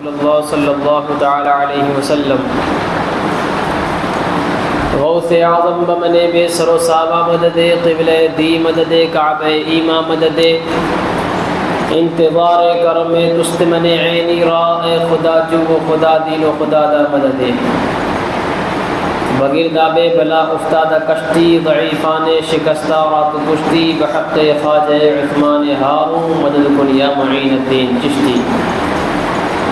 اللہ صلی اللہ تعالی علیہ وسلم غوث اعظم بمن بے سر و صحابہ مدد قبلہ دی مدد کعبہ ایماں مدد انتظار کرم دست من عینی راہ خدا جو و خدا دین و خدا دا مدد بگرداب بلا افتادہ کشتی ضعیفان شکستہ رات کشتی بحق خواجہ عثمان ہارون مدد کن یا معین الدین چشتی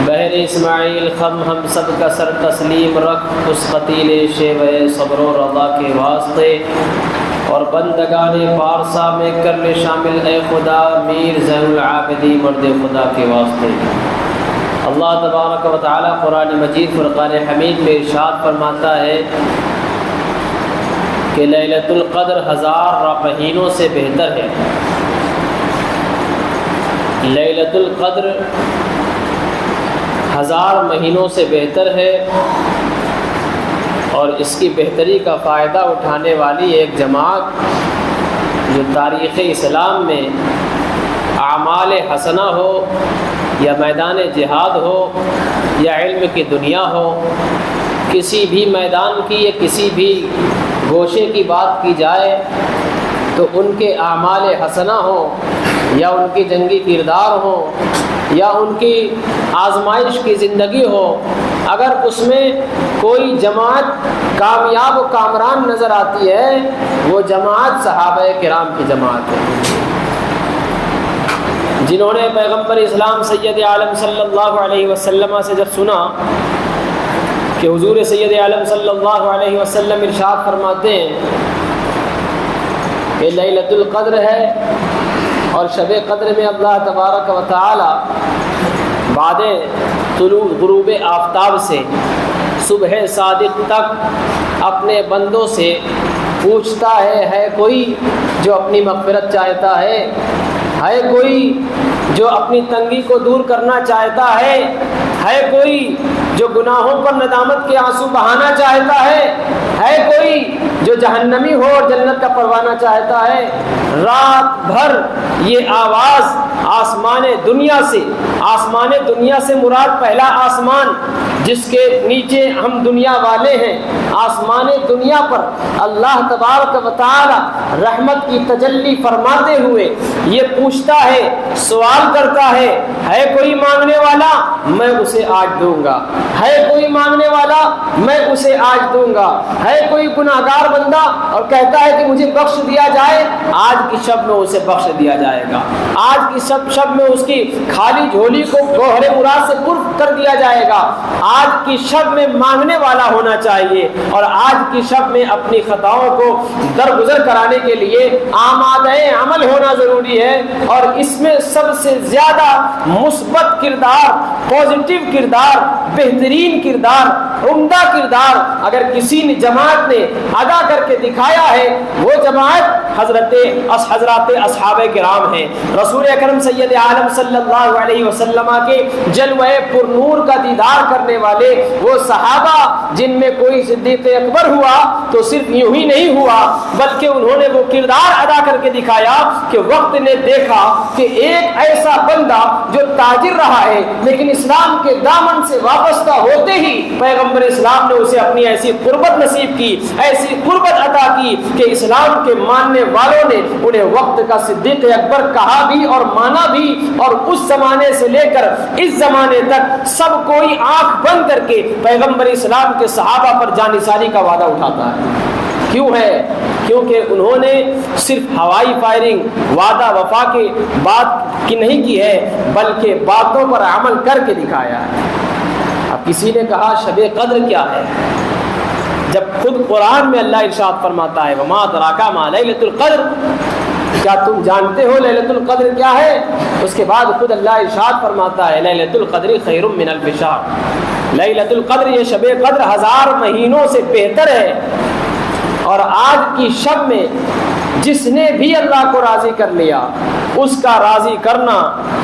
بحر اسماعیل خم ہم سب کا سر تسلیم رکھ اس قتیل شیوہ صبر و رضا کے واسطے اور بندگان پارسا میں کر لے شامل اے خدا میر زین العابدی مرد خدا کے واسطے۔ اللہ تبارک و تعالی قرآن مجید فرقان حمید میں ارشاد فرماتا ہے کہ لیلۃ القدر 1000 مہینوں سے بہتر ہے۔ لیلۃ القدر 1000 مہینوں سے بہتر ہے، اور اس کی بہتری کا فائدہ اٹھانے والی ایک جماعت جو تاریخ اسلام میں اعمال حسنہ ہو یا میدان جہاد ہو یا علم کی دنیا ہو، کسی بھی میدان کی یا کسی بھی گوشے کی بات کی جائے تو ان کے اعمال حسنہ ہوں یا ان کی جنگی کردار ہوں یا ان کی آزمائش کی زندگی ہو، اگر اس میں کوئی جماعت کامیاب و کامران نظر آتی ہے وہ جماعت صحابہ کرام کی جماعت ہے، جنہوں نے پیغمبر اسلام سید عالم صلی اللہ علیہ وسلم سے جب سنا کہ حضور سید عالم صلی اللہ علیہ وسلم ارشاد فرماتے ہیں کہ لیلۃ القدر ہے اور شب قدر میں اللہ تبارک و تعالی بعد طلوع غروب آفتاب سے صبح صادق تک اپنے بندوں سے پوچھتا ہے کوئی جو اپنی مغفرت چاہتا ہے کوئی جو اپنی تنگی کو دور کرنا چاہتا ہے کوئی جو گناہوں پر ندامت کے آنسو بہانا چاہتا ہے کوئی جو جہنمی ہو اور جنت کا پروانا چاہتا ہے۔ رات بھر یہ آواز آسمان دنیا سے مراد پہلا آسمان جس کے نیچے ہم دنیا والے ہیں، آسمان دنیا پر اللہ تبارک و تعالی رحمت کی تجلی فرماتے ہوئے یہ پوچھتا ہے، سوال کرتا ہے کوئی مانگنے والا میں اسے آج دوں گا، ہے کوئی مانگنے والا میں اسے آج دوں گا، ہے کوئی گناہگار بندہ اور کہتا ہے کہ مجھے بخش دیا جائے، آج کی شب میں اسے بخش دیا جائے گا، آج کی شب میں اس کی خالی جھولی کو گوہر مراد سے پر کر دیا جائے گا۔ آج کی شب میں مانگنے والا ہونا چاہیے اور آج کی شب میں اپنی خطاؤں کو درگزر کرانے کے لیے آمادہ عمل ہونا ضروری ہے، اور اس میں سب سے زیادہ مثبت کردار، پازیٹیو کردار، بہترین کردار، عمدہ کردار اگر کسی نے جماعت نے ادا کر کے دکھایا ہے وہ جماعت حضرات اصحاب کرام ہیں۔ رسول اکرم سید عالم صلی اللہ علیہ وسلم کے جلوہ پر نور کا دیدار کرنے والے وہ صحابہ جن میں کوئی صدیق اکبر ہوا تو صرف یوں ہی نہیں ہوا بلکہ انہوں نے وہ کردار ادا کر کے دکھایا کہ وقت نے دیکھا کہ ایک ایسا بندہ جو تاجر رہا ہے لیکن اسلام کے دامن سے وابستہ ہوتے ہی پیغمبر اسلام نے اسے اپنی ایسی قربت نصیب کی، ایسی قربت عطا کی کہ اسلام کے ماننے والوں نے انہیں وقت کا صدیق اکبر کہا بھی اور مانا بھی، اور اس زمانے سے لے کر اس زمانے تک سب کوئی آنکھ بند کر کے پیغمبر اسلام کے صحابہ پر جانثاری کا وعدہ اٹھاتا ہے۔ کیوں ہے؟ کیونکہ انہوں نے صرف ہوائی فائرنگ وعدہ وفا کے بات کی نہیں کی ہے بلکہ باتوں پر عمل کر کے دکھایا ہے۔ اب کسی نے کہا شب قدر کیا ہے، جب خود قرآن میں اللہ ارشاد فرماتا ہے وما ادراک ما لیلۃ القدر، کیا تم جانتے ہو لیلۃ القدر کیا ہے؟ اس کے بعد خود اللہ ارشاد فرماتا ہے لیلۃ القدر خیر من الف شہر، لیلۃ القدر یہ شب قدر 1000 مہینوں سے بہتر ہے۔ اور آج کی شب میں جس نے بھی اللہ کو راضی کر لیا اس کا راضی کرنا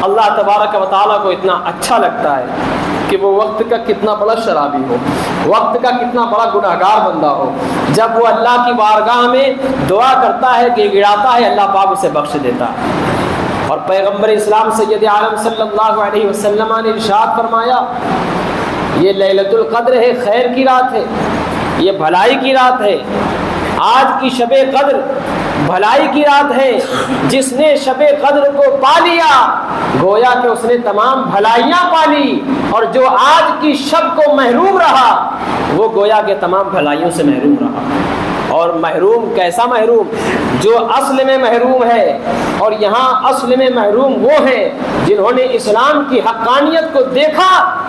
اللہ تبارک و تعالیٰ کو اتنا اچھا لگتا ہے کہ وہ وقت کا کتنا بڑا شرابی ہو، وقت کا کتنا بڑا گناہگار بندہ ہو، جب وہ اللہ کی بارگاہ میں دعا کرتا ہے کہ گڑاتا ہے اللہ پاک اسے بخش دیتا ہے۔ اور پیغمبر اسلام سید عالم صلی اللہ علیہ وسلم نے ارشاد فرمایا یہ لیلۃ القدر ہے، خیر کی رات ہے، یہ بھلائی کی رات ہے۔ آج کی شب قدر بھلائی کی رات ہے۔ جس نے شب قدر کو پا لیا گویا کہ اس نے تمام بھلائیاں پا لی، اور جو آج کی شب کو محروم رہا وہ گویا کہ تمام بھلائیوں سے محروم رہا۔ اور محروم کیسا محروم؟ جو اصل میں محروم ہے، اور یہاں اصل میں محروم وہ ہیں جنہوں نے اسلام کی حقانیت کو دیکھا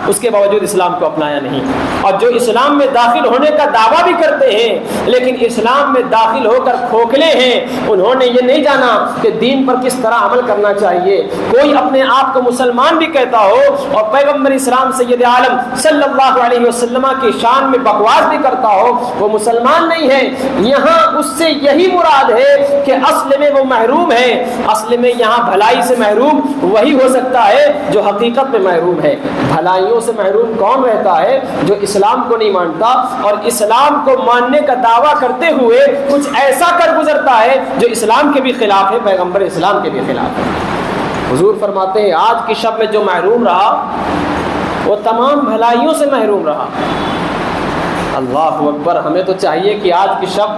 اس کے باوجود اسلام کو اپنایا نہیں، اور جو اسلام میں داخل ہونے کا دعویٰ بھی کرتے ہیں لیکن اسلام میں داخل ہو کر کھوکھلے ہیں۔ انہوں نے یہ نہیں جانا کہ دین پر کس طرح عمل کرنا چاہیے۔ کوئی اپنے آپ کو مسلمان بھی کہتا ہو اور پیغمبر اسلام سید عالم صلی اللہ علیہ وسلم کی شان میں بکواس بھی کرتا ہو، وہ مسلمان نہیں ہے۔ یہاں اس سے یہی مراد ہے کہ اصل میں وہ محروم ہے۔ اصل میں یہاں بھلائی سے محروم وہی ہو سکتا ہے جو حقیقت میں محروم ہے۔ بھلائیوں سے محروم کون رہتا ہے؟ جو اسلام کو نہیں مانتا اور اسلام کو ماننے کا دعویٰ کرتے ہوئے کچھ ایسا کر گزرتا ہے جو اسلام کے بھی خلاف ہے، پیغمبر اسلام کے بھی خلاف ہے۔ حضور فرماتے ہیں آج کی شب میں جو محروم رہا وہ تمام بھلائیوں سے محروم رہا۔ اللہ اکبر! ہمیں تو چاہیے کہ آج کی شب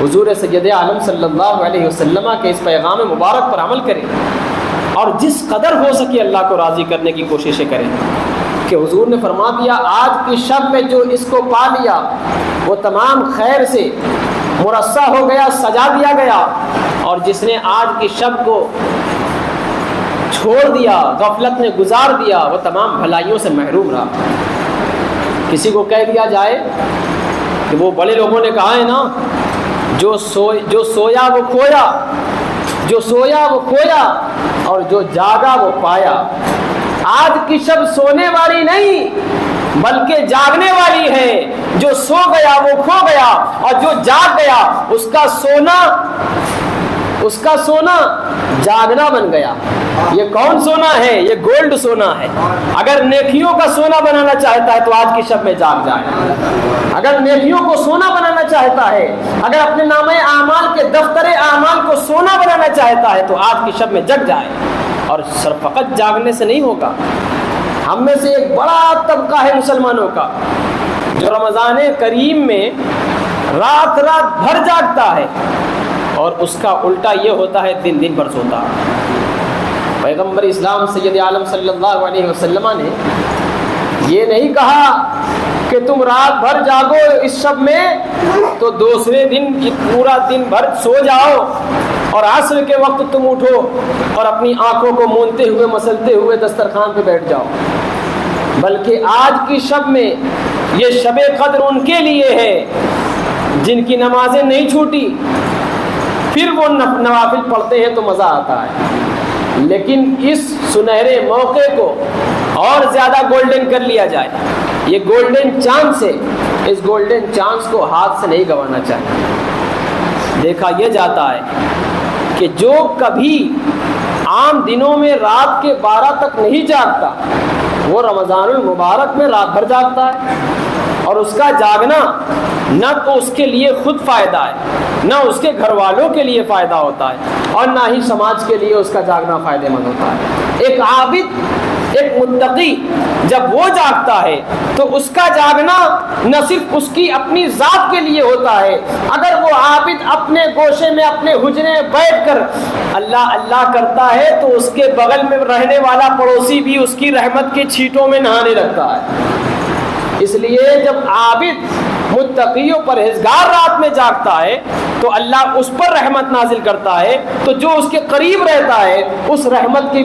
حضور سید عالم صلی اللہ علیہ وسلم کے اس پیغام مبارک پر عمل کریں، اور جس قدر ہو سکے اللہ کو راضی کرنے کی کوششیں کریں کہ حضور نے فرما دیا آج کی شب میں جو اس کو پا لیا وہ تمام خیر سے مرصع ہو گیا، سجا دیا گیا، اور جس نے آج کی شب کو چھوڑ دیا، غفلت میں گزار دیا، وہ تمام بھلائیوں سے محروم رہا۔ کسی کو کہہ دیا جائے کہ وہ بڑے لوگوں نے کہا ہے نا، جو سویا وہ کھویا، جو سویا وہ کھویا، اور جو جاگا وہ پایا۔ آج کی شب سونے والی نہیں بلکہ جاگنے والی ہے۔ جو سو گیا وہ کھو گیا، اور جو جاگ گیا اس کا سونا جاگنا بن گیا۔ یہ کون سونا ہے؟ یہ گولڈ سونا ہے۔ اگر نیکیوں کا سونا بنانا چاہتا ہے تو آج کی شب میں جاگ جائے۔ اگر نیکیوں کو سونا بنانا چاہتا ہے، اگر اپنے نامہ اعمال کے دفتر اعمال کو سونا بنانا چاہتا ہے تو آج کی شب میں جگ جائے۔ اور صرف فقط جاگنے سے نہیں ہوگا۔ ہم میں سے ایک بڑا طبقہ ہے مسلمانوں کا جو رمضان کریم میں رات بھر جاگتا ہے، اور اس کا الٹا یہ ہوتا ہے دن بھر سوتا ہے۔ پیغمبر اسلام سید عالم صلی اللہ علیہ وسلم نے یہ نہیں کہا کہ تم رات بھر جاگو اس شب میں تو دوسرے دن پورا دن بھر سو جاؤ اور عصر کے وقت تم اٹھو اور اپنی آنکھوں کو مونتے ہوئے مسلتے ہوئے دسترخوان پہ بیٹھ جاؤ، بلکہ آج کی شب میں یہ شب قدر ان کے لیے ہے جن کی نمازیں نہیں چھوٹی، پھر وہ نوافل پڑھتے ہیں تو مزہ آتا ہے، لیکن اس سنہرے موقع کو اور زیادہ گولڈن کر لیا جائے۔ یہ گولڈن چانس ہے، اس گولڈن چانس کو ہاتھ سے نہیں گنوانا چاہیے۔ دیکھا یہ جاتا ہے کہ جو کبھی عام دنوں میں رات کے 12 تک نہیں جاگتا وہ رمضان المبارک میں رات بھر جاگتا ہے، اور اس کا جاگنا نہ تو اس کے لیے خود فائدہ ہے، نہ اس کے گھر والوں کے لیے فائدہ ہوتا ہے، اور نہ ہی سماج کے لیے اس کا جاگنا فائدہ مند ہوتا ہے۔ ایک عابد، ایک متقی جب وہ جاگتا ہے تو اس کا جاگنا نہ صرف اس کی اپنی ذات کے لیے ہوتا ہے، اگر وہ عابد اپنے گوشے میں اپنے حجرے میں بیٹھ کر اللہ اللہ کرتا ہے تو اس کے بغل میں رہنے والا پڑوسی بھی اس کی رحمت کے چھینٹوں میں نہانے لگتا ہے۔ اس لیے جب عابد متقی و پرہیزگار رات میں جاگتا ہے تو اللہ اس پر رحمت نازل کرتا ہے، تو جو اس کے قریب رہتا ہے اس رحمت کی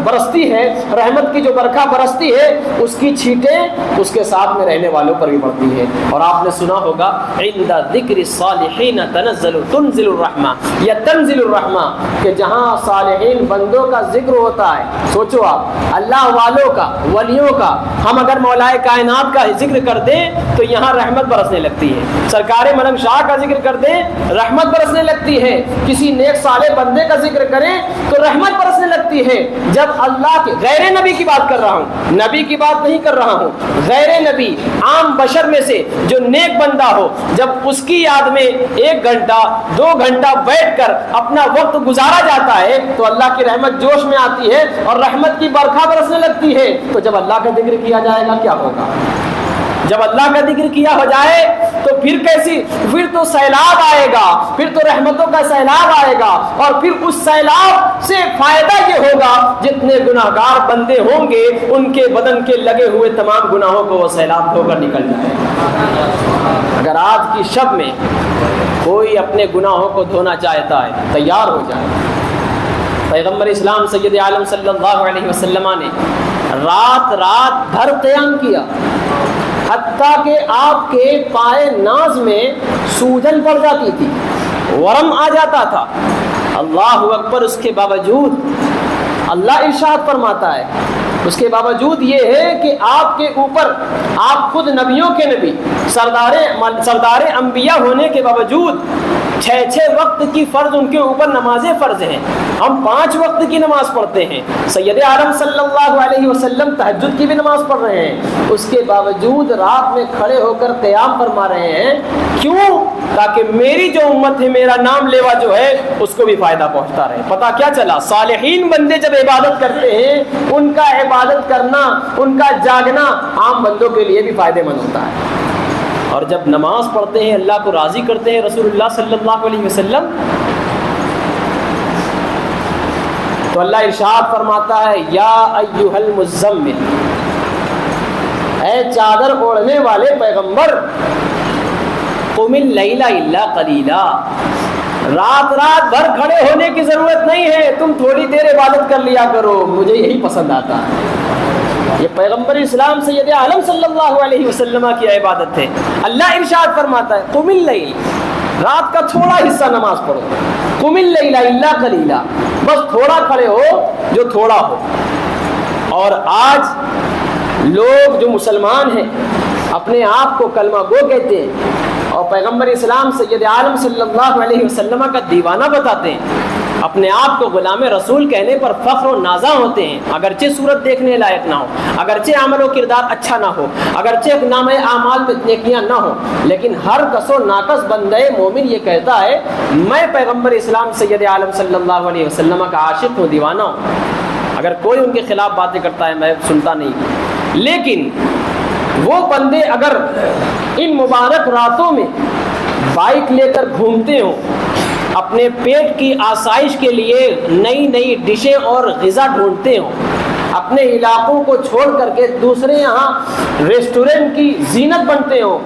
برستی ہے، رحمت کی جو برکھا برستی ہے اس کی چھینٹیں اس کے ساتھ میں رہنے والوں پر بھی پڑتی ہے۔ اور آپ نے سنا ہوگا عند ذکر الصالحین تنزل الرحمہ یا تنزل الرحمہ، کہ جہاں صالحین بندوں کا ذکر ہوتا ہے، سوچو آپ اللہ والوں کا، ولیوں کا، ہم اگر مولا کائنات کا ذکر کرتے دیں تو یہاں رحمت برسنے لگتی ہے، سرکار ملنگ شاہ کا ذکر کر دیں رحمت برسنے لگتی ہے، کسی نیک صالح بندے کا ذکر کریں تو رحمت برسنے لگتی ہے۔ جب اللہ کے غیر نبی کی بات کر رہا ہوں، نبی کی بات نہیں کر رہا ہوں، غیر نبی عام بشر میں سے جو نیک بندہ ہو، جب اس کی یاد میں 1 گھنٹہ 2 گھنٹہ بیٹھ کر اپنا وقت گزارا جاتا ہے تو اللہ کی رحمت جوش میں آتی ہے اور رحمت کی برکھا برسنے لگتی ہے۔ تو جب اللہ کا ذکر کیا جائے گا کیا ہوگا؟ جب اللہ کا ذکر کیا ہو جائے تو پھر تو سیلاب آئے گا، پھر تو رحمتوں کا سیلاب آئے گا، اور پھر اس سیلاب سے فائدہ یہ ہوگا جتنے گناہگار بندے ہوں گے ان کے بدن کے لگے ہوئے تمام گناہوں کو وہ سیلاب دھو کر نکل جائے گا۔ اگر آج کی شب میں کوئی اپنے گناہوں کو دھونا چاہتا ہے تیار ہو جائے۔ پیغمبر اسلام سید عالم صلی اللہ علیہ وسلم نے رات بھر قیام کیا، حتیٰ کہ آپ کے پائے ناز میں سوجن پڑ جاتی تھی، ورم آ جاتا تھا، اللہ اکبر۔ اس کے باوجود اللہ ارشاد فرماتا ہے، اس کے باوجود یہ ہے کہ آپ کے اوپر، آپ خود نبیوں کے نبی سردار انبیاء ہونے کے باوجود 6 وقت کی فرض ان کے اوپر نمازیں فرض ہیں، ہم 5 وقت کی نماز پڑھتے ہیں، سید عالم صلی اللہ علیہ وسلم تہجد کی بھی نماز پڑھ رہے ہیں، اس کے باوجود رات میں کھڑے ہو کر قیام فرما رہے ہیں۔ کیوں؟ تاکہ میری جو امت ہے، میرا نام لیوا جو ہے، اس کو بھی فائدہ پہنچتا رہے۔ پتہ کیا چلا؟ صالحین بندے جب عبادت کرتے ہیں، ان کا عبادت کرنا، ان کا جاگنا عام بندوں کے لیے بھی فائدہ مند ہوتا ہے۔ اور جب نماز پڑھتے ہیں، اللہ کو راضی کرتے ہیں رسول اللہ صلی اللہ علیہ وسلم، تو اللہ ارشاد فرماتا ہے یا ایھا المزمل، اے چادر اوڑھنے والے پیغمبر، قم اللیل الا قلیلا، رات بھر کھڑے ہونے کی ضرورت نہیں ہے، تم تھوڑی دیر عبادت کر لیا کرو، مجھے یہی پسند آتا ہے۔ یہ پیغمبر اسلام سید عالم صلی اللہ علیہ وسلم کی عبادت ہے۔ اللہ ارشاد فرماتا ہے قم اللیل، رات کا تھوڑا حصہ نماز پڑھو، قم اللیل الا قلیلا، بس تھوڑا کھڑے ہو جو تھوڑا ہو۔ اور آج لوگ جو مسلمان ہیں اپنے آپ کو کلمہ گو کہتے ہیں اور پیغمبر اسلام سید عالم صلی اللہ علیہ وسلم کا دیوانہ بتاتے ہیں، اپنے آپ کو غلام رسول کہنے پر فخر و نازاں ہوتے ہیں، اگرچہ صورت دیکھنے لائق نہ ہو، اگرچہ عمل و کردار اچھا نہ ہو، اگرچہ نامہ اعمال میں نیکیاں نہ ہو، لیکن ہر کس و ناقص بندے مومن یہ کہتا ہے میں پیغمبر اسلام سید عالم صلی اللہ علیہ وسلم کا عاشق ہوں، دیوانہ ہوں۔ اگر کوئی ان کے خلاف باتیں کرتا ہے میں سنتا نہیں، لیکن وہ بندے اگر ان مبارک راتوں میں بائک لے کر گھومتے ہوں، اپنے پیٹ کی آسائش کے لیے نئی ڈشیں اور غذا ڈھونڈتے ہوں، اپنے علاقوں کو چھوڑ کر کے دوسرے یہاں ریسٹورنٹ کی زینت بنتے ہوں،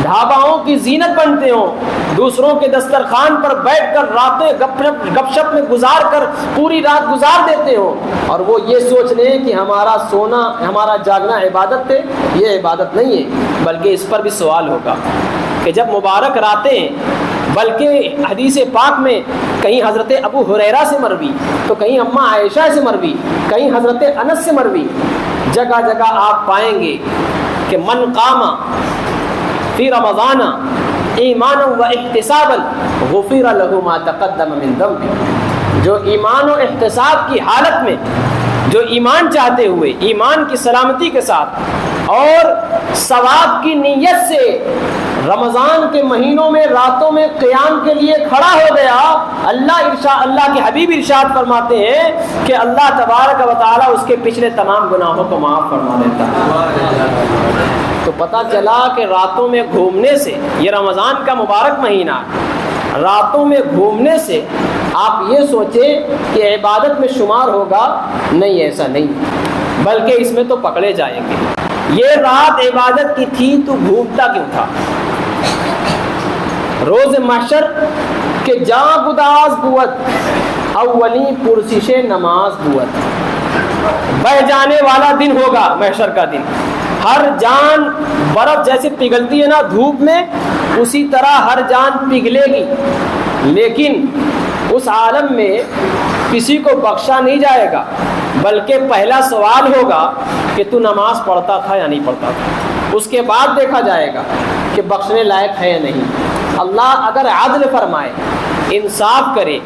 ڈھاباؤں کی زینت بنتے ہوں، دوسروں کے دسترخوان پر بیٹھ کر راتیں گپ شپ میں گزار کر پوری رات گزار دیتے ہوں، اور وہ یہ سوچ لیں کہ ہمارا سونا ہمارا جاگنا عبادت ہے، یہ عبادت نہیں ہے، بلکہ اس پر بھی سوال ہوگا کہ جب مبارک راتیں، بلکہ حدیث پاک میں کہیں حضرت ابو ہریرہ سے مروی تو کہیں اماں عائشہ سے مروی، کہیں حضرت انس سے مروی، جگہ جگہ آپ پائیں گے کہ من قام فی رمضان ایمانا و احتسابا غفر له ما تقدم من ذنبه، جو ایمان و احتساب کی حالت میں، جو ایمان چاہتے ہوئے، ایمان کی سلامتی کے ساتھ اور ثواب کی نیت سے رمضان کے مہینوں میں راتوں میں قیام کے لیے کھڑا ہو گیا، اللہ کے حبیب ارشاد فرماتے ہیں کہ اللہ تبارک و تعالی اس کے پچھلے تمام گناہوں کو معاف فرما دیتا ہے۔ تو پتہ چلا کہ راتوں میں گھومنے سے، یہ رمضان کا مبارک مہینہ، راتوں میں گھومنے سے آپ یہ سوچیں کہ عبادت میں شمار ہوگا، نہیں، ایسا نہیں، بلکہ اس میں تو پکڑے جائیں گے۔ یہ رات عبادت کی تھی تو گھومتا کیوں تھا؟ روز محشر کے جاں گداز بوت اولی پرسش نماز بوت، بہ جانے والا دن ہوگا محشر کا دن، ہر جان برف جیسے پگھلتی ہے نا دھوپ میں، اسی طرح ہر جان پگھلے گی، لیکن اس عالم میں کسی کو بخشا نہیں جائے گا، بلکہ پہلا سوال ہوگا کہ تو نماز پڑھتا تھا یا نہیں پڑھتا تھا۔ اس کے بعد دیکھا جائے گا کہ بخشنے لائق ہے یا نہیں۔ اللہ اگر عدل فرمائے، انصاف کرے،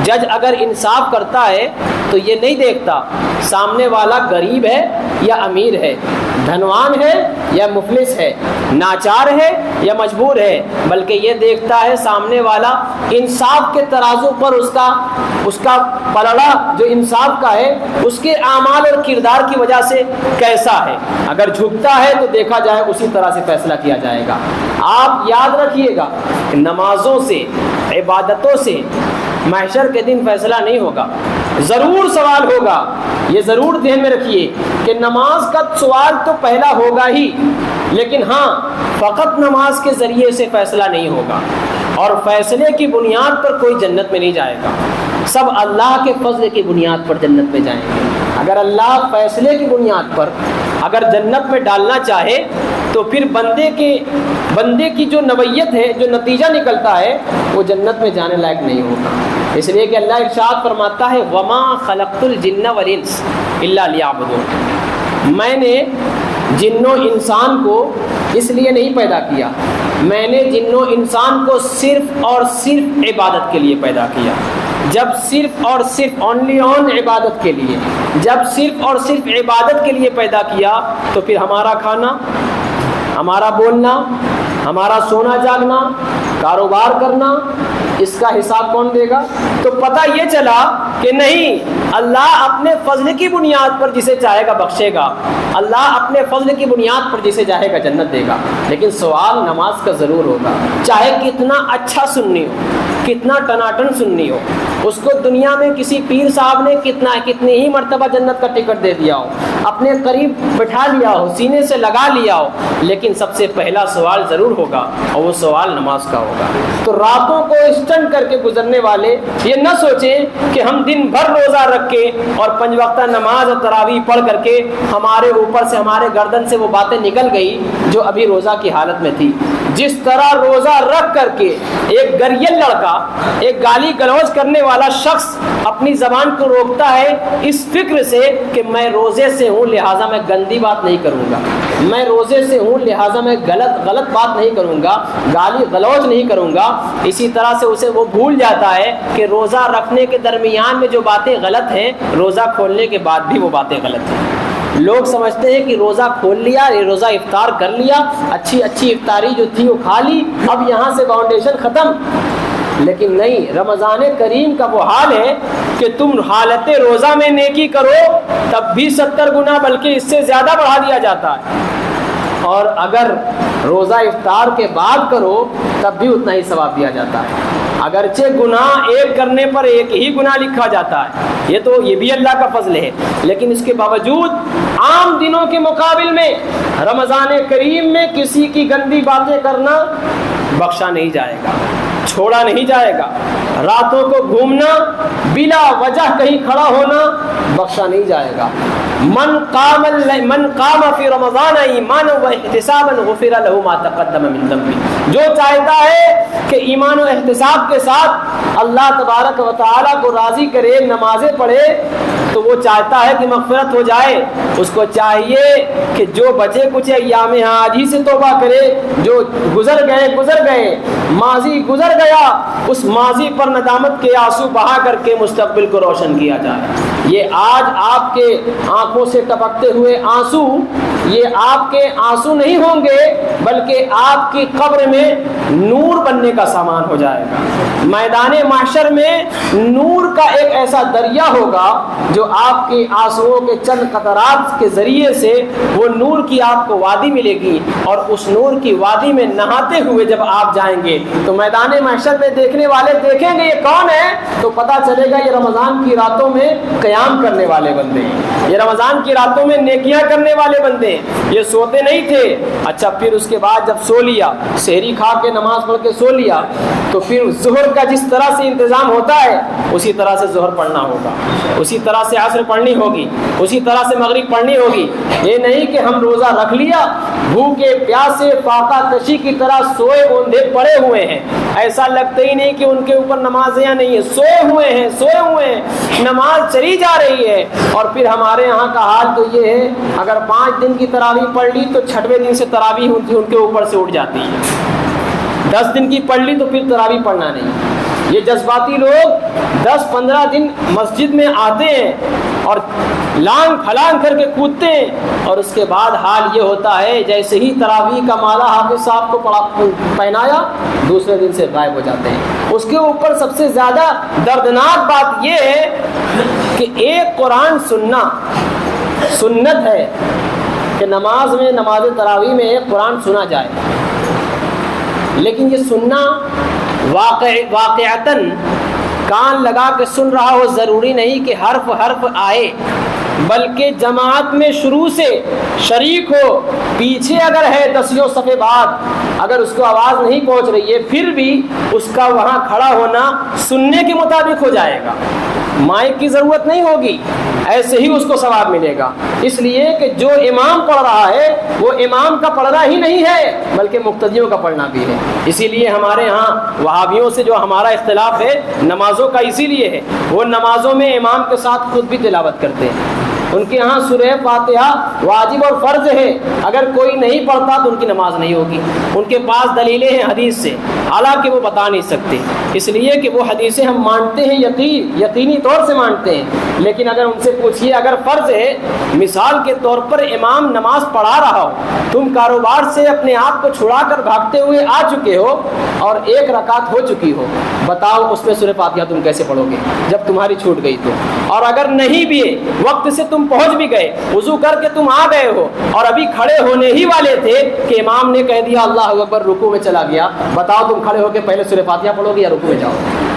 جج اگر انصاف کرتا ہے تو یہ نہیں دیکھتا سامنے والا غریب ہے یا امیر ہے، دھنوان ہے یا مفلس ہے، ناچار ہے یا مجبور ہے، بلکہ یہ دیکھتا ہے سامنے والا انصاف کے ترازو پر اس کا پلڑا جو انصاف کا ہے اس کے اعمال اور کردار کی وجہ سے کیسا ہے۔ اگر جھکتا ہے تو دیکھا جائے اسی طرح سے فیصلہ کیا جائے گا۔ آپ یاد رکھیے گا کہ نمازوں سے، عبادتوں سے محشر کے دن فیصلہ نہیں ہوگا، ضرور سوال ہوگا۔ یہ ضرور ذہن میں رکھیے کہ نماز کا سوال تو پہلا ہوگا ہی، لیکن ہاں فقط نماز کے ذریعے سے فیصلہ نہیں ہوگا، اور فیصلے کی بنیاد پر کوئی جنت میں نہیں جائے گا، سب اللہ کے فضل کی بنیاد پر جنت میں جائیں گے۔ اگر اللہ فیصلے کی بنیاد پر اگر جنت میں ڈالنا چاہے تو پھر بندے کی جو نوعیت ہے، جو نتیجہ نکلتا ہے، وہ جنت میں جانے لائق نہیں ہوگا۔ اس لیے کہ اللہ ارشاد فرماتا ہے وَمَا خَلَقْتُ الْجِنَّ وَالْإِنسَ إِلَّا لِيَعْبُدُونِ، میں نے جن و انسان کو اس لیے نہیں پیدا کیا، میں نے جن و انسان کو صرف اور صرف عبادت کے لیے پیدا کیا۔ جب صرف اور صرف اونلی آن عبادت کے لیے، جب صرف اور صرف عبادت کے لیے پیدا کیا تو پھر ہمارا کھانا، ہمارا بولنا، ہمارا سونا جاگنا، کاروبار کرنا، اس کا حساب کون دے گا؟ تو پتہ یہ چلا کہ نہیں، اللہ اپنے فضل کی بنیاد پر جسے چاہے گا بخشے گا، اللہ اپنے فضل کی بنیاد پر جسے چاہے گا جنت دے گا، لیکن سوال نماز کا ضرور ہوگا، چاہے کتنا اچھا سننی ہو، کتنا ٹناٹن سننی ہو، اس کو دنیا میں کسی پیر صاحب نے کتنی ہی مرتبہ جنت کا ٹکٹ دے دیا ہو، اپنے قریب بٹھا لیا ہو، سینے سے لگا لیا ہو، لیکن سب سے پہلا سوال ضرور ہوگا، اور وہ سوال نماز کا ہوگا۔ تو راتوں کو اسٹنٹ کر کے گزرنے والے یہ نہ سوچیں کہ ہم دن بھر روزہ رکھ کے اور 5 وقتہ نماز اور تراویح پڑھ کر کے ہمارے اوپر سے، ہمارے گردن سے وہ باتیں نکل گئی جو ابھی روزہ کی حالت میں تھی۔ جس طرح روزہ رکھ کر کے ایک گریل لڑکا، ایک گالی گلوچ کرنے والا شخص اپنی زبان کو روکتا ہے اس فکر سے کہ میں روزے سے ہوں لہٰذا میں گندی بات نہیں کروں گا، میں روزے سے ہوں لہٰذا میں غلط بات نہیں کروں گا، گالی گلوچ نہیں کروں گا، اسی طرح سے اسے وہ بھول جاتا ہے کہ روزہ رکھنے کے درمیان میں جو باتیں غلط ہیں، روزہ کھولنے کے بعد بھی وہ باتیں غلط ہیں۔ لوگ سمجھتے ہیں کہ روزہ کھول لیا، روزہ افطار کر لیا، اچھی افطاری جو تھی وہ کھا لی، اب یہاں سے فاؤنڈیشن ختم، لیکن نہیں، رمضان کریم کا وہ حال ہے کہ تم حالت روزہ میں نیکی کرو تب بھی 70 گنا بلکہ اس سے زیادہ بڑھا دیا جاتا ہے، اور اگر روزہ افطار کے بعد کرو تب بھی اتنا ہی ثواب دیا جاتا ہے۔ اگرچہ گناہ ایک کرنے پر ایک ہی گناہ لکھا جاتا ہے، یہ بھی اللہ کا فضل ہے، لیکن اس کے باوجود عام دنوں کے مقابل میں رمضان کریم میں کسی کی گندی باتیں کرنا بخشا نہیں جائے گا، چھوڑا نہیں جائے گا، راتوں کو گھومنا، بلا وجہ کہیں کھڑا ہونا بخشا نہیں جائے گا۔ من قام فی رمضان ایمانا و احتسابا غفر له ما تقدم من ذنبه، جو چاہتا ہے کہ ایمان و احتساب کے ساتھ اللہ تبارک و تعالی کو راضی کرے، نمازیں پڑھے، تو وہ چاہتا ہے کہ مغفرت ہو جائے، اس کو چاہیے کہ جو بچے کچھ ایام آج ہی سے توبہ کرے، جو گزر گئے، ماضی گزر گیا، اس ماضی پر ندامت کے آنسو بہا کر کے مستقبل کو روشن کیا جائے۔ یہ آج آپ کے آنکھوں سے ٹپکتے ہوئے آنسو، یہ آپ کے آنسو نہیں ہوں گے بلکہ آپ کی قبر میں نور بننے کا سامان ہو جائے گا۔ میدان محشر میں نور کا ایک ایسا دریا ہوگا جو آپ کی آنسوؤں کے چند قطرات کے ذریعے سے وہ نور کی آپ کو وادی ملے گی، اور اس نور کی وادی میں نہاتے ہوئے جب آپ جائیں گے تو میدان محشر میں دیکھنے والے دیکھیں گے یہ کون ہے، تو پتہ چلے گا یہ رمضان کی راتوں میں قیام کرنے والے بندے ہیں، یہ رمضان کی راتوں میں نیکیاں کرنے والے بندے ہیں، یہ سوتے نہیں تھے۔ اچھا، پھر اس کے بعد جب سو لیا، سحری کھا کے نماز پڑھ کے سو لیا، تو پھر ظہر کا جس طرح سے انتظام ہوتا ہے اسی طرح سے ظہر پڑھنا ہوگا، اسی طرح سے عصر پڑھنی ہوگی، اسی طرح سے مغرب پڑھنی ہوگی۔ یہ نہیں کہ ہم روزہ رکھ لیا، بھوکے پیاسے فاقہ کشی کی طرح سوئے اوندھے پڑے ہوئے ہیں، ایسا لگتا ہی نہیں کہ ان کے اوپر نمازیں نہیں ہیں، سوئے ہوئے ہیں، نماز چلی جا رہی ہے۔ اور پھر ہمارے یہاں کا حال تو یہ ہے، اگر 5 دن کی تراویح پڑھ لی تو 6ویں دن سے تراویح ہوتی ان کے اوپر سے اٹھ جاتی ہے، 10 دن کی پڑھ لی تو پھر تراویح پڑھنا نہیں۔ یہ جذباتی لوگ 10-15 دن مسجد میں آتے ہیں اور لانگ پھلانگ کر کے کودتے ہیں، اور اس کے بعد حال یہ ہوتا ہے جیسے ہی تراویح کا مالا حافظ صاحب کو پہنایا دوسرے دن سے غائب ہو جاتے ہیں۔ اس کے اوپر سب سے زیادہ دردناک بات یہ ہے کہ ایک قرآن سننا سنت ہے کہ نماز تراویح میں ایک قرآن سنا جائے، لیکن یہ سننا واقعتاً کان لگا کے سن رہا ہو، ضروری نہیں کہ حرف آئے، بلکہ جماعت میں شروع سے شریک ہو، پیچھے اگر ہے 10 صفحے بعد اگر اس کو آواز نہیں پہنچ رہی ہے پھر بھی اس کا وہاں کھڑا ہونا سننے کے مطابق ہو جائے گا، مائک کی ضرورت نہیں ہوگی، ایسے ہی اس کو ثواب ملے گا۔ اس لیے کہ جو امام پڑھ رہا ہے وہ امام کا پڑھنا ہی نہیں ہے بلکہ مقتدیوں کا پڑھنا بھی ہے۔ اسی لیے ہمارے ہاں وہابیوں سے جو ہمارا اختلاف ہے نمازوں کا اسی لیے ہے، وہ نمازوں میں امام کے ساتھ خود بھی تلاوت کرتے ہیں۔ ان کے ہاں سورہ فاتحہ واجب اور فرض ہے، اگر کوئی نہیں پڑھتا تو ان کی نماز نہیں ہوگی۔ ان کے پاس دلیلیں ہیں حدیث سے، حالانکہ وہ بتا نہیں سکتے، اس لیے کہ وہ حدیثیں ہم مانتے ہیں، یقینی طور سے مانتے ہیں، لیکن اگر ان سے پوچھیے اگر فرض ہے، مثال کے طور پر امام نماز پڑھا رہا ہو، تم کاروبار سے اپنے آپ کو چھڑا کر بھاگتے ہوئے آ چکے ہو اور 1 رکعت ہو چکی ہو، بتاؤ اس میں سورہ فاتحہ تم کیسے پڑھو گے جب تمہاری چھوٹ گئی تو؟ اور اگر نہیں بھی وقت سے تم پہنچ بھی گئے، وضو کر کے تم آ گئے ہو اور ابھی کھڑے ہونے ہی والے تھے کہ امام نے کہہ دیا اللہ اکبر، رکوع میں چلا گیا، بتاؤ تم کھڑے ہو کے پہلے سورہ فاتحہ پڑھو گے یا رکوع میں جاؤ؟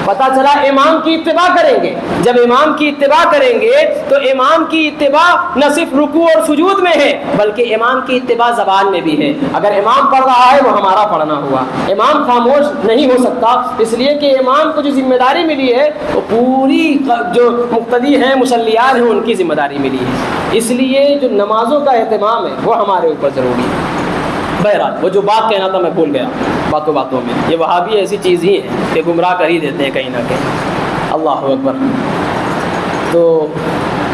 پتہ چلا امام کی اتباع کریں گے۔ جب امام کی اتباع کریں گے تو امام کی اتباع نہ صرف رکوع اور سجود میں ہے بلکہ امام کی اتباع زبان میں بھی ہے۔ اگر امام پڑھ رہا ہے وہ ہمارا پڑھنا ہوا، امام خاموش نہیں ہو سکتا، اس لیے کہ امام کو جو ذمہ داری ملی ہے وہ پوری جو مقتدی ہیں مصلیان ہیں ان کی ذمہ داری ملی ہے، اس لیے جو نمازوں کا اہتمام ہے وہ ہمارے اوپر ضروری ہے۔ بہرحال وہ جو بات کہنا تھا میں بھول گیا باتوں میں، یہ وہابی ایسی چیز ہی ہے کہ گمراہ کر ہی دیتے ہیں کہیں نہ کہیں۔ اللہ اکبر۔ تو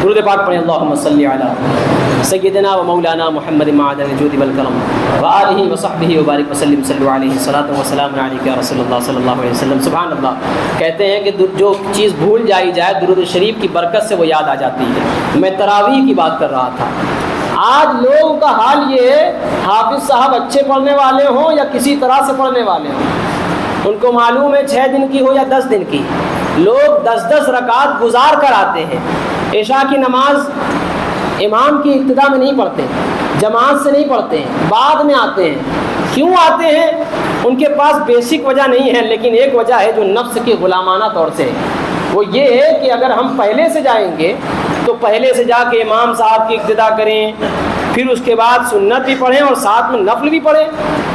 درود پاک پڑھیں، اللہم صلی علی سیدنا و مولانا محمد معدن الجود والکرم وآلہ وصحبہ وبارک وسلم، صلوا علیہ الصلاۃ والسلام علیک یا رسول اللہ صلی اللہ علیہ وسلم۔ سبحان اللہ۔ کہتے ہیں کہ جو چیز بھول جائی جائے درود شریف کی برکت سے وہ یاد آ جاتی ہے۔ میں تراویح کی بات کر رہا تھا، آج لوگوں کا حال یہ ہے، حافظ صاحب اچھے پڑھنے والے ہوں یا کسی طرح سے پڑھنے والے ہوں، ان کو معلوم ہے 6 دن کی ہو یا 10 دن کی، لوگ 10 رکعت گزار کر آتے ہیں۔ عشاء کی نماز امام کی ابتدا میں نہیں پڑھتے، جماعت سے نہیں پڑھتے ہیں، بعد میں آتے ہیں۔ کیوں آتے ہیں؟ ان کے پاس بیسک وجہ نہیں ہے، لیکن ایک وجہ ہے جو نفس کی غلامانہ طور سے ہے، وہ یہ ہے کہ اگر ہم پہلے سے جائیں گے تو پہلے سے جا کے امام صاحب کی ابتدا کریں، پھر اس کے بعد سنت بھی پڑھیں اور ساتھ میں نفل بھی پڑھیں،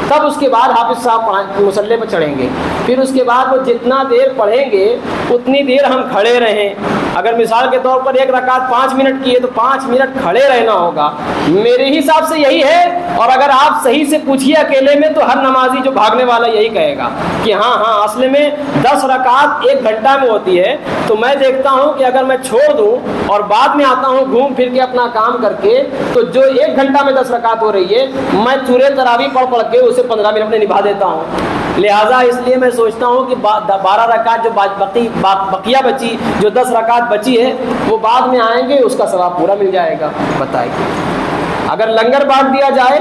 تب اس کے بعد حافظ صاحب مصلی پہ چڑھیں گے، پھر اس کے بعد وہ جتنا دیر پڑھیں گے اتنی دیر ہم کھڑے رہیں۔ اگر مثال کے طور پر 1 رکعت 5 منٹ کی ہے تو 5 منٹ کھڑے رہنا ہوگا، میرے حساب سے یہی ہے۔ اور اگر آپ صحیح سے پوچھیے اکیلے میں تو ہر نمازی جو بھاگنے والا یہی کہے گا کہ ہاں اصل میں 10 رکعت 1 گھنٹہ میں ہوتی ہے، تو میں دیکھتا ہوں کہ اگر میں چھوڑ دوں اور بعد میں آتا ہوں گھوم پھر کے اپنا کام کر کے، تو جو 1 گھنٹہ میں 10 رکعت ہو رہی ہے میں سورہ تراویح پڑھ کے اسے 15 منٹ میں نبھا دیتا ہوں۔ لہٰذا اس لیے میں سوچتا ہوں کہ 12 رکعت جو بقیہ بچی، جو 10 رکعت بچی ہے وہ بعد میں آئیں گے، اس کا ثواب پورا مل جائے گا۔ بتائیے اگر لنگر بانٹ دیا جائے،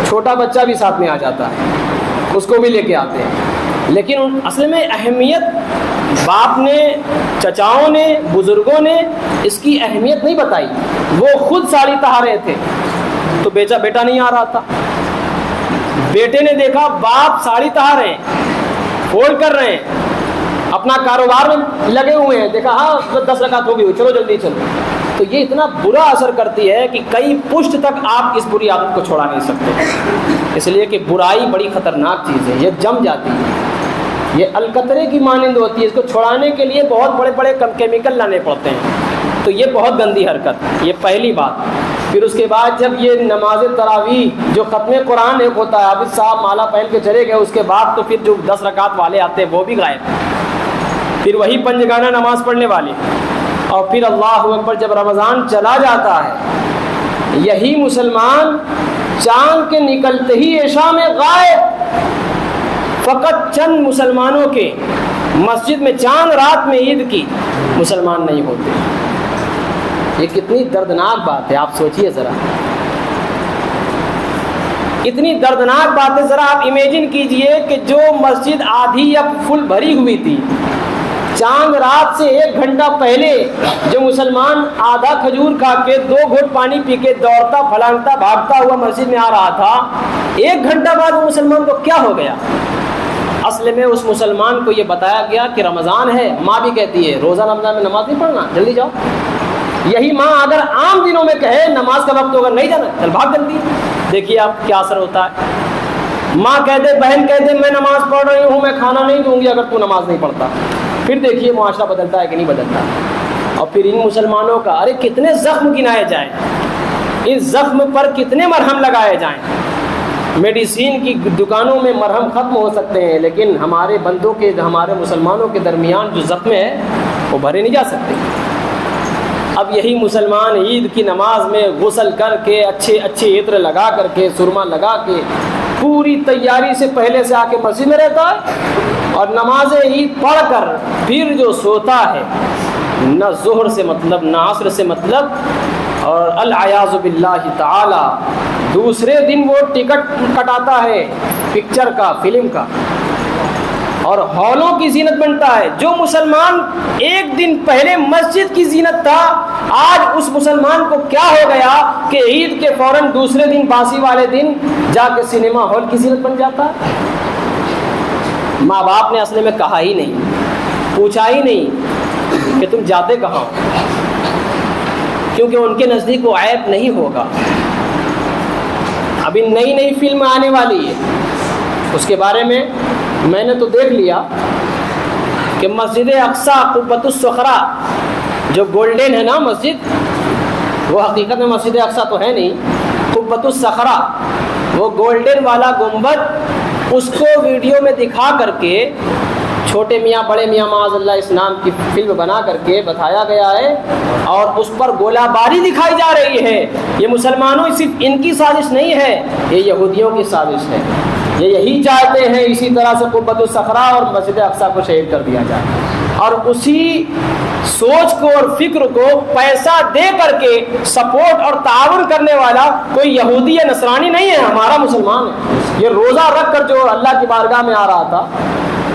چھوٹا بچہ بھی ساتھ میں آ جاتا ہے، اس کو بھی لے کے آتے ہیں، لیکن اصل میں اہمیت باپ نے، چچاؤں نے، بزرگوں نے اس کی اہمیت نہیں بتائی۔ وہ خود ساڑی تہا رہے تھے تو بیٹا نہیں آ رہا تھا، بیٹے نے دیکھا باپ ساڑی تہا رہے ہیں، فولڈ کر رہے ہیں، اپنا کاروبار میں لگے ہوئے ہیں، دیکھا ہاں 10 رکعت ہو گئی، چلو جلدی چلو، تو یہ اتنا برا اثر کرتی ہے کہ کئی پشت تک آپ اس بری عادت کو چھوڑا نہیں سکتے، اس لیے کہ برائی بڑی خطرناک چیز ہے، یہ جم جاتی ہے، یہ القطرے کی مانند ہوتی ہے، اس کو چھڑانے کے لیے بہت بڑے بڑے کیمیکل لانے پڑتے ہیں، تو یہ بہت گندی حرکت، یہ پہلی بات۔ پھر اس کے بعد جب یہ نماز تراویح جو ختم قرآن ایک ہوتا ہے، حافظ صاحب مالا پہن کے چلے گئے، اس کے بعد تو پھر جو 10 رکعت والے آتے ہیں وہ بھی غائب، پھر وہی پنجگانہ نماز پڑھنے والے، اور پھر اللہ اکبر جب رمضان چلا جاتا ہے یہی مسلمان چاند کے نکلتے ہی عشاء میں غائب۔ فقط چند مسلمانوں کے مسجد میں چاند رات میں عید کی مسلمان نہیں ہوتے۔ یہ کتنی دردناک بات ہے، آپ سوچئے ذرا، اتنی دردناک بات ہے۔ ذرا آپ امیجن کیجئے کہ جو مسجد آدھی یا فل بھری ہوئی تھی، چاند رات سے 1 گھنٹہ پہلے جو مسلمان آدھا کھجور کھا کے 2 گھونٹ پانی پی کے دوڑتا پھلانگتا بھاگتا ہوا مسجد میں آ رہا تھا، 1 گھنٹہ بعد وہ مسلمان کو کیا ہو گیا؟ اصل میں اس مسلمان کو یہ بتایا گیا کہ رمضان ہے، ماں بھی کہتی ہے روزہ رمضان میں نماز نہیں پڑھنا، جلدی جاؤ۔ یہی ماں اگر عام دنوں میں کہے نماز کا وقت ہوگا نہیں جانا، چل بھاگ جلدی، دیکھیے آپ کیا اثر ہوتا ہے۔ ماں کہہ دے، بہن کہہ دے میں نماز پڑھ رہی ہوں، میں کھانا نہیں دوں گی اگر تو نماز نہیں پڑھتا، پھر دیکھیے معاشرہ بدلتا ہے کہ نہیں بدلتا۔ اور پھر ان مسلمانوں کا ارے کتنے زخم گنائے جائیں، اس زخم پر کتنے مرہم لگائے جائیں۔ میڈیسین کی دکانوں میں مرہم ختم ہو سکتے ہیں، لیکن ہمارے بندوں کے، ہمارے مسلمانوں کے درمیان جو زخم ہے وہ بھرے نہیں جا سکتے۔ اب یہی مسلمان عید کی نماز میں غسل کر کے اچھے عطر لگا کر کے سرما لگا کے پوری تیاری سے پہلے سے آ کے مسجد میں رہتا ہے، اور نماز عید پڑھ کر پھر جو سوتا ہے، نہ ظہر سے مطلب نہ عصر سے مطلب، اور العیاذ باللہ تعالی دوسرے دن وہ ٹکٹ کٹاتا ہے پکچر کا، فلم کا، اور ہالوں کی زینت بنتا ہے۔ جو مسلمان 1 دن پہلے مسجد کی زینت تھا، آج اس مسلمان کو کیا ہو گیا کہ عید کے فوراً دوسرے دن باسی والے دن جا کے سنیما ہال کی زینت بن جاتا ہے۔ ماں باپ نے اصل میں کہا ہی نہیں، پوچھا ہی نہیں کہ تم جاتے کہاں ہو، کیونکہ ان کے نزدیک وہ عیب نہیں ہوگا۔ ابھی نئی فلم آنے والی ہے، اس کے بارے میں نے تو دیکھ لیا کہ مسجد اقصی قبۃ الصخرہ جو گولڈن ہے نا مسجد، وہ حقیقت میں مسجد اقصی تو ہے نہیں، قبۃ الصخرہ وہ گولڈن والا گنبد، اس کو ویڈیو میں دکھا کر کے چھوٹے میاں بڑے میاں معاذ اللہ اس نام کی فلم بنا کر کے بتایا گیا ہے، اور اس پر گولہ باری دکھائی جا رہی ہے۔ یہ مسلمانوں صرف ان کی سازش نہیں ہے، یہ یہودیوں کی سازش ہے۔ یہ یہی چاہتے ہیں اسی طرح سے قبۃ الصخرہ اور مسجد اقصی کو شہید کر دیا جائے، اور اسی سوچ کو اور فکر کو پیسہ دے کر کے سپورٹ اور تعاون کرنے والا کوئی یہودی یا نصرانی نہیں ہے، ہمارا مسلمان ہے۔ یہ روزہ رکھ کر جو اللہ کی بارگاہ میں آ رہا تھا،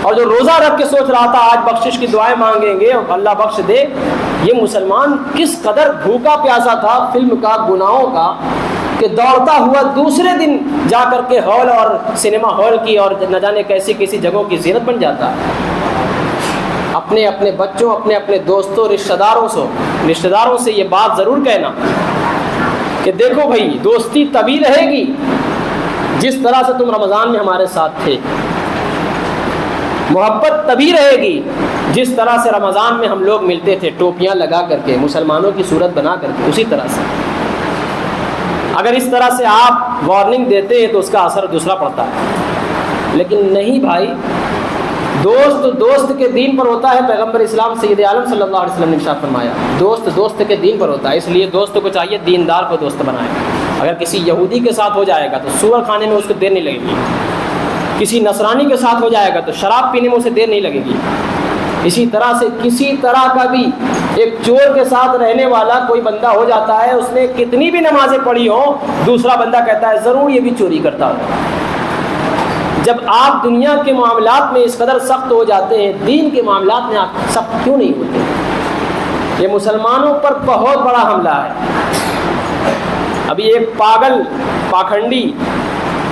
اور جو روزہ رکھ کے سوچ رہا تھا آج بخشش کی دعائیں مانگیں گے اور اللہ بخش دے، یہ مسلمان کس قدر بھوکا پیاسا تھا فلم کا، گناہوں کا، کہ دوڑتا ہوا دوسرے دن جا کر کے ہال اور سنیما ہال کی اور نہ جانے کیسی کیسی جگہوں کی زینت بن جاتا ہے۔ اپنے اپنے بچوں، اپنے اپنے دوستوں، رشتہ داروں سے یہ بات ضرور کہنا کہ دیکھو بھائی، دوستی تبھی رہے گی جس طرح سے تم رمضان میں ہمارے ساتھ تھے، محبت تبھی رہے گی جس طرح سے رمضان میں ہم لوگ ملتے تھے ٹوپیاں لگا کر کے، مسلمانوں کی صورت بنا کر کے، اسی طرح سے۔ اگر اس طرح سے آپ وارننگ دیتے ہیں تو اس کا اثر دوسرا پڑتا ہے، لیکن نہیں بھائی، دوست کے دین پر ہوتا ہے۔ پیغمبر اسلام سید عالم صلی اللہ علیہ وسلم نے ارشاد فرمایا دوست کے دین پر ہوتا ہے، اس لیے دوست کو چاہیے دیندار کو دوست بنائے۔ اگر کسی یہودی کے ساتھ ہو جائے گا تو سور کھانے میں اس کو دیر نہیں لگے گی، کسی نصرانی کے ساتھ ہو جائے گا تو شراب پینے میں اسے دیر نہیں لگے گی، اسی طرح سے کسی طرح کا بھی ایک چور کے ساتھ رہنے والا کوئی بندہ ہو جاتا ہے، اس نے کتنی بھی نمازیں پڑھی ہوں، دوسرا بندہ کہتا ہے ضرور یہ بھی چوری کرتا ہوگا۔ جب آپ دنیا کے معاملات میں اس قدر سخت ہو جاتے ہیں، دین کے معاملات میں آپ سخت کیوں نہیں ہوتے؟ یہ مسلمانوں پر بہت بڑا حملہ ہے۔ ابھی ایک پاکھنڈی،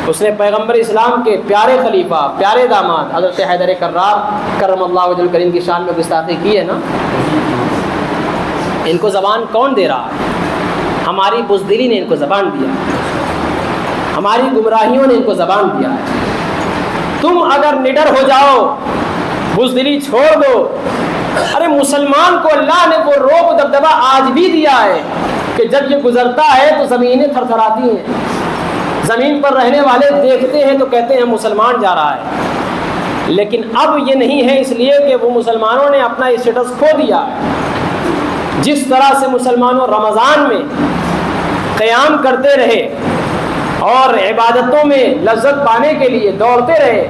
اس نے پیغمبر اسلام کے پیارے خلیفہ، پیارے داماد حضرت حیدر کرار کرم اللہ وجہ الکریم کی شان میں گستاخی کی ہے نا۔ ان کو زبان کون دے رہا ہے؟ ہماری بزدلی نے ان کو زبان دیا، ہماری گمراہیوں نے ان کو زبان دیا ہے۔ تم اگر نڈر ہو جاؤ، بزدلی چھوڑ دو، ارے مسلمان کو اللہ نے وہ روب دبدبہ آج بھی دیا ہے کہ جب یہ گزرتا ہے تو زمینیں تھر تھراتی ہیں، زمین پر رہنے والے دیکھتے ہیں تو کہتے ہیں مسلمان جا رہا ہے۔ لیکن اب یہ نہیں ہے، اس لیے کہ وہ مسلمانوں نے اپنا اسٹیٹس کھو دیا ہے۔ جس طرح سے مسلمانوں رمضان میں قیام کرتے رہے اور عبادتوں میں لذت پانے کے لیے دوڑتے رہے،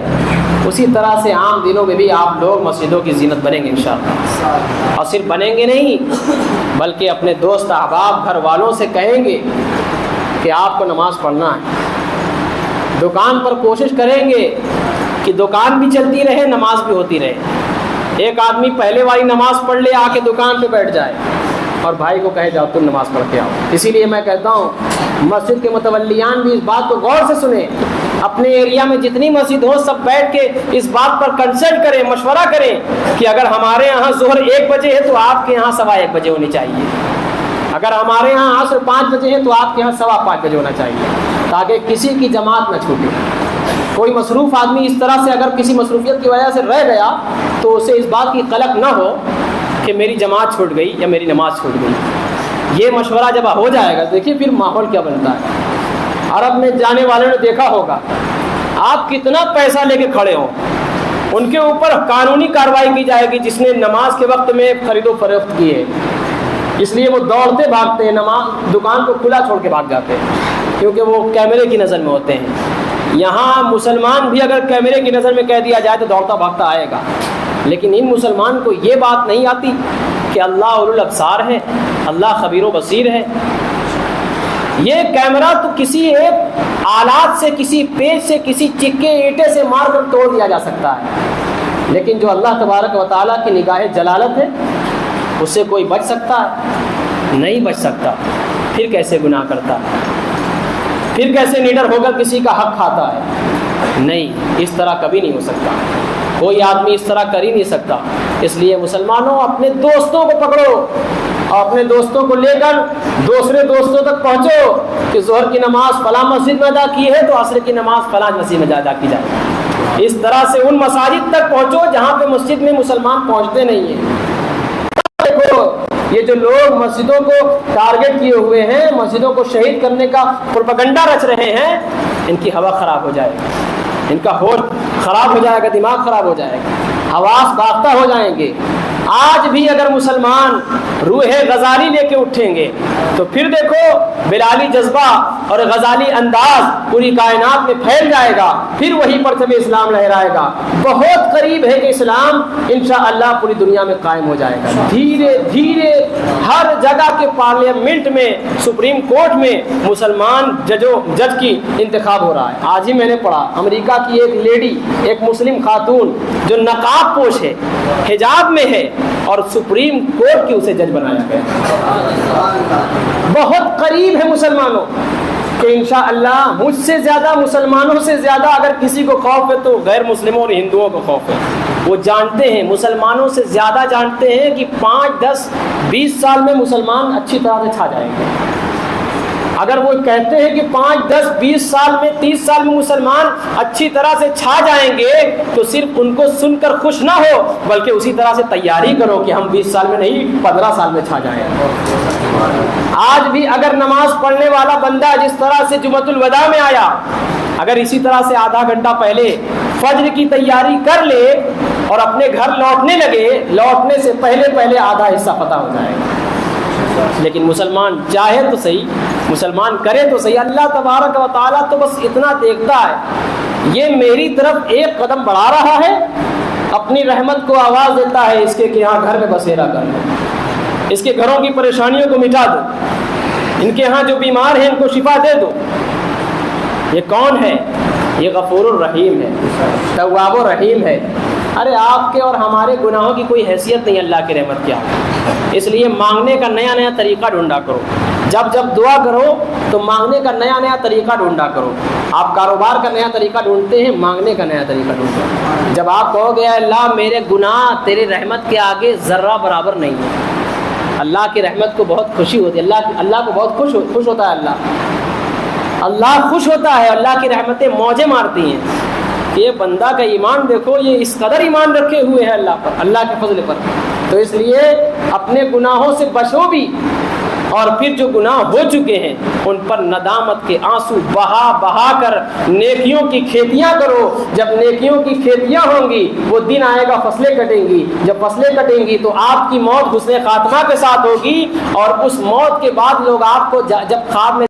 اسی طرح سے عام دنوں میں بھی آپ لوگ مسجدوں کی زینت بنیں گے انشاءاللہ۔ اور صرف بنیں گے نہیں بلکہ اپنے دوست احباب گھر والوں سے کہیں گے کہ آپ کو نماز پڑھنا ہے۔ دکان پر کوشش کریں گے کہ دکان بھی چلتی رہے، نماز بھی ہوتی رہے۔ ایک آدمی پہلے والی نماز پڑھ لے، آ کے دکان پہ بیٹھ جائے اور بھائی کو کہے جاؤ تم نماز پڑھ کے آؤ۔ اسی لیے میں کہتا ہوں مسجد کے متولیان بھی اس بات کو غور سے سنیں، اپنے ایریا میں جتنی مسجد ہو سب بیٹھ کے اس بات پر کنسلٹ کریں، مشورہ کریں کہ اگر ہمارے یہاں ظہر 1 بجے ہے تو آپ کے یہاں 1:15 بجے ہونی چاہیے، اگر ہمارے یہاں عصر 5 بجے ہے تو آپ کے یہاں 5:15 بجے ہونا چاہیے، تاکہ کسی کی جماعت نہ چھوٹے۔ کوئی مصروف آدمی اس طرح سے اگر کسی مصروفیت کی وجہ سے رہ گیا تو اسے اس بات کی قلق نہ ہو کہ میری جماعت چھوٹ گئی یا میری نماز چھوٹ گئی۔ یہ مشورہ جب ہو جائے گا دیکھیے پھر ماحول کیا بنتا ہے۔ عرب میں جانے والوں نے دیکھا ہوگا آپ کتنا پیسہ لے کے کھڑے ہوں، ان کے اوپر قانونی کارروائی کی جائے گی جس نے نماز کے وقت میں خرید و فروخت کی ہے۔ اس لیے وہ دوڑتے بھاگتے ہیں، نماز دکان کو کھلا چھوڑ کے بھاگ جاتے ہیں کیونکہ وہ کیمرے کی نظر میں ہوتے ہیں۔ یہاں مسلمان بھی اگر کیمرے کی نظر میں کہہ دیا جائے تو دوڑتا بھاگتا آئے گا، لیکن ان مسلمان کو یہ بات نہیں آتی کہ اللہ اولو الابصار ہے، اللہ خبیر و بصیر ہے۔ یہ کیمرہ تو کسی ایک آلات سے، کسی پیچ سے، کسی چکے اینٹے سے مار کر توڑ دیا جا سکتا ہے، لیکن جو اللہ تبارک و تعالیٰ کی نگاہ جلالت ہے اس سے کوئی بچ سکتا ہے؟ نہیں بچ سکتا۔ پھر کیسے گناہ کرتا ہے؟ پھر کیسے نیڈر ہو کر کسی کا حق کھاتا ہے؟ نہیں، اس طرح کبھی نہیں ہو سکتا، کوئی آدمی اس طرح کر ہی نہیں سکتا۔ اس لیے مسلمانوں اپنے دوستوں کو پکڑو اور اپنے دوستوں کو لے کر دوسرے دوستوں تک پہنچو کہ ظہر کی نماز فلاں مسجد میں ادا کی ہے تو عصر کی نماز فلاں مسجد میں ادا کی جائے۔ اس طرح سے ان مساجد تک پہنچو جہاں پہ مسجد میں مسلمان پہنچتے نہیں ہیں۔ دیکھو یہ جو لوگ مسجدوں کو ٹارگٹ کیے ہوئے ہیں، مسجدوں کو شہید کرنے کا پروپیگنڈا رچ رہے ہیں، ان کی ہوا خراب ہو جائے گی، ان کا ہوش خراب ہو جائے گا، دماغ خراب ہو جائے گا، حواس باختہ ہو جائیں گے۔ آج بھی اگر مسلمان روح غزالی لے کے اٹھیں گے تو پھر دیکھو بلالی جذبہ اور غزالی انداز پوری کائنات میں پھیل جائے گا، پھر وہی پرچم اسلام لہرائے گا۔ بہت قریب ہے کہ اسلام انشاءاللہ پوری دنیا میں قائم ہو جائے گا۔ دھیرے دھیرے ہر جگہ کے پارلیمنٹ میں، سپریم کورٹ میں مسلمان جج کی انتخاب ہو رہا ہے۔ آج ہی میں نے پڑھا امریکہ کی ایک لیڈی، ایک مسلم خاتون جو نقاب پوش ہے، حجاب میں ہے، اور سپریم کورٹ کی اسے جج بنایا گیا۔ بہت قریب ہے مسلمانوں کہ انشاءاللہ مجھ سے زیادہ، مسلمانوں سے زیادہ اگر کسی کو خوف ہے تو غیر مسلموں اور ہندوؤں کو خوف ہے۔ وہ جانتے ہیں، مسلمانوں سے زیادہ جانتے ہیں کہ 5, 10, 20 سال میں مسلمان اچھی طرح سے چھا جائیں گے۔ اگر وہ کہتے ہیں کہ 5, 10, 20 سال میں، 30 سال میں مسلمان اچھی طرح سے چھا جائیں گے تو صرف ان کو سن کر خوش نہ ہو بلکہ اسی طرح سے تیاری کرو کہ ہم 20 سال میں نہیں 15 سال میں چھا جائیں۔ آج بھی اگر نماز پڑھنے والا بندہ جس طرح سے جمعۃ الوداع میں آیا، اگر اسی طرح سے آدھا گھنٹہ پہلے فجر کی تیاری کر لے اور اپنے گھر لوٹنے لگے، لوٹنے سے پہلے آدھا حصہ پتہ ہو جائے گا۔ لیکن مسلمان چاہے تو صحیح، مسلمان کرے تو صحیح، اللہ تبارک و تعالیٰ تو بس اتنا دیکھتا ہے یہ میری طرف ایک قدم بڑھا رہا ہے، اپنی رحمت کو آواز دیتا ہے اس کے کہ یہاں گھر میں بسیرا کر دو، اس کے گھروں کی پریشانیوں کو مٹا دو، ان کے ہاں جو بیمار ہیں ان کو شفا دے دو۔ یہ کون ہے؟ یہ غفور الرحیم ہے، تواب الرحیم ہے۔ ارے آپ کے اور ہمارے گناہوں کی کوئی حیثیت نہیں اللہ کی رحمت کیا، اس لیے مانگنے کا نیا نیا طریقہ ڈھونڈا کرو۔ جب دعا کرو تو مانگنے کا نیا نیا طریقہ ڈھونڈا کرو۔ آپ کاروبار کا نیا طریقہ ڈھونڈتے ہیں، مانگنے کا نیا طریقہ ڈھونڈتے۔ جب آپ کہو گے اللہ میرے گناہ تیری رحمت کے آگے ذرہ برابر نہیں ہے، اللہ کی رحمت کو بہت خوشی ہوتی ہے، اللہ کو بہت خوش ہوتا ہے، اللہ خوش ہوتا ہے، اللہ کی رحمتیں موجیں مارتی ہیں۔ کہ یہ بندہ کا ایمان دیکھو، یہ اس قدر ایمان رکھے ہوئے ہے اللہ پر، اللہ کے فضل پر۔ تو اس لیے اپنے گناہوں سے بچو بھی، اور پھر جو گناہ ہو چکے ہیں ان پر ندامت کے آنسو بہا بہا کر نیکیوں کی کھیتیاں کرو۔ جب نیکیوں کی کھیتیاں ہوں گی وہ دن آئے گا فصلیں کٹیں گی، جب فصلیں کٹیں گی تو آپ کی موت حسن خاتمہ کے ساتھ ہوگی، اور اس موت کے بعد لوگ آپ کو جب خواب میں